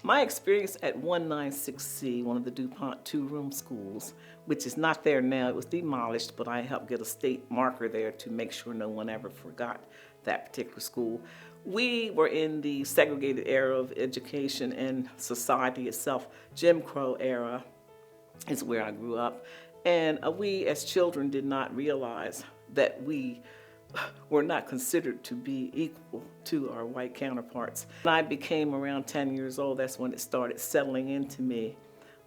My experience at 196C, one of the DuPont two-room schools, which is not there now, it was demolished, but I helped get a state marker there to make sure no one ever forgot that particular school. We were in the segregated era of education and society itself. Jim Crow era is where I grew up. And we as children did not realize that we were not considered to be equal to our white counterparts. When I became around 10 years old, that's when it started settling into me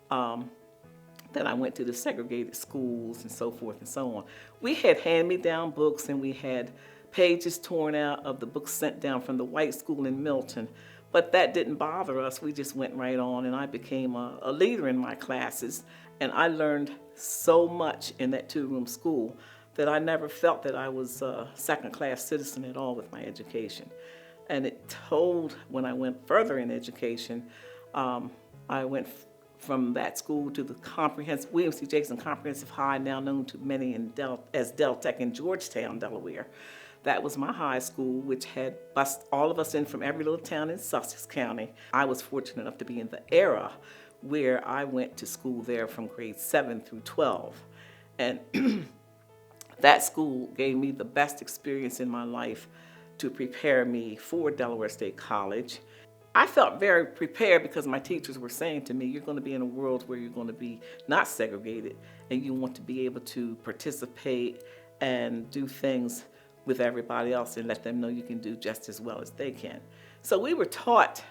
that I went to the segregated schools and so forth and so on. We had hand-me-down books and we had pages torn out of the books sent down from the white school in Milton, but that didn't bother us. We just went right on, and I became a leader in my classes, and I learned so much in that two-room school that I never felt that I was a second-class citizen at all with my education. And it told when I went further in education, I went from that school to the William C. Jackson Comprehensive High, now known to many as Del Tech in Georgetown, Delaware. That was my high school, which had bused all of us in from every little town in Sussex County. I was fortunate enough to be in the era where I went to school there from grade 7 through 12. And that school gave me the best experience in my life to prepare me for Delaware State College. I felt very prepared because my teachers were saying to me, you're going to be in a world where you're going to be not segregated and you want to be able to participate and do things with everybody else and let them know you can do just as well as they can. So we were taught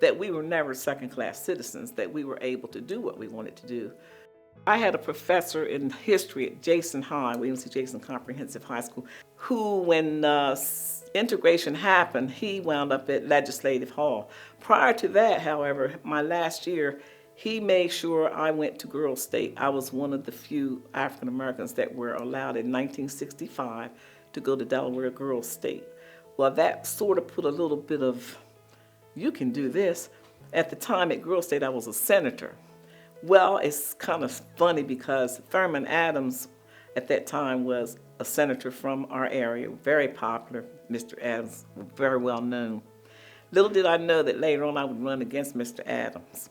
that we were never second-class citizens, that we were able to do what we wanted to do. I had a professor in history at Jason High, William C. Jackson Comprehensive High School, who, when integration happened, he wound up at Legislative Hall. Prior to that, however, my last year, he made sure I went to Girls State. I was one of the few African Americans that were allowed in 1965 to go to Delaware Girls State. Well, that sort of put a little bit of, you can do this. At the time at Girls State, I was a senator. Well, it's kind of funny because Thurman Adams at that time was a senator from our area, very popular. Mr. Adams, very well known. Little did I know that later on I would run against Mr. Adams.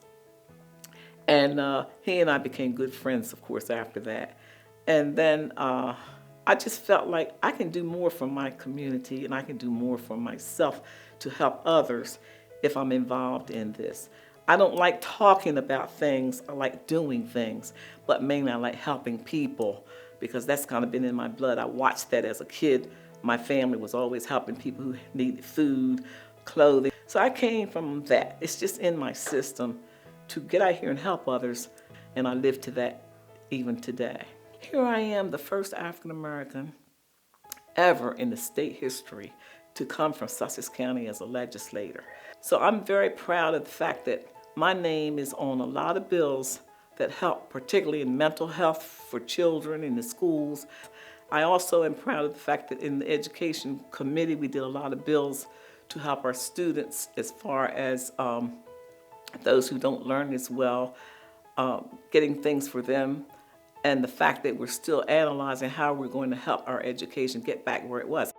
And he and I became good friends, of course, after that. And then I just felt like I can do more for my community and I can do more for myself to help others if I'm involved in this. I don't like talking about things, I like doing things, but mainly I like helping people because that's kind of been in my blood. I watched that as a kid. My family was always helping people who needed food, clothing. So I came from that. It's just in my system to get out here and help others, and I live to that even today. Here I am, the first African American ever in the state history to come from Sussex County as a legislator. So I'm very proud of the fact that my name is on a lot of bills that help, particularly in mental health for children in the schools. I also am proud of the fact that in the education committee we did a lot of bills to help our students as far as those who don't learn as well, getting things for them, and the fact that we're still analyzing how we're going to help our education get back where it was.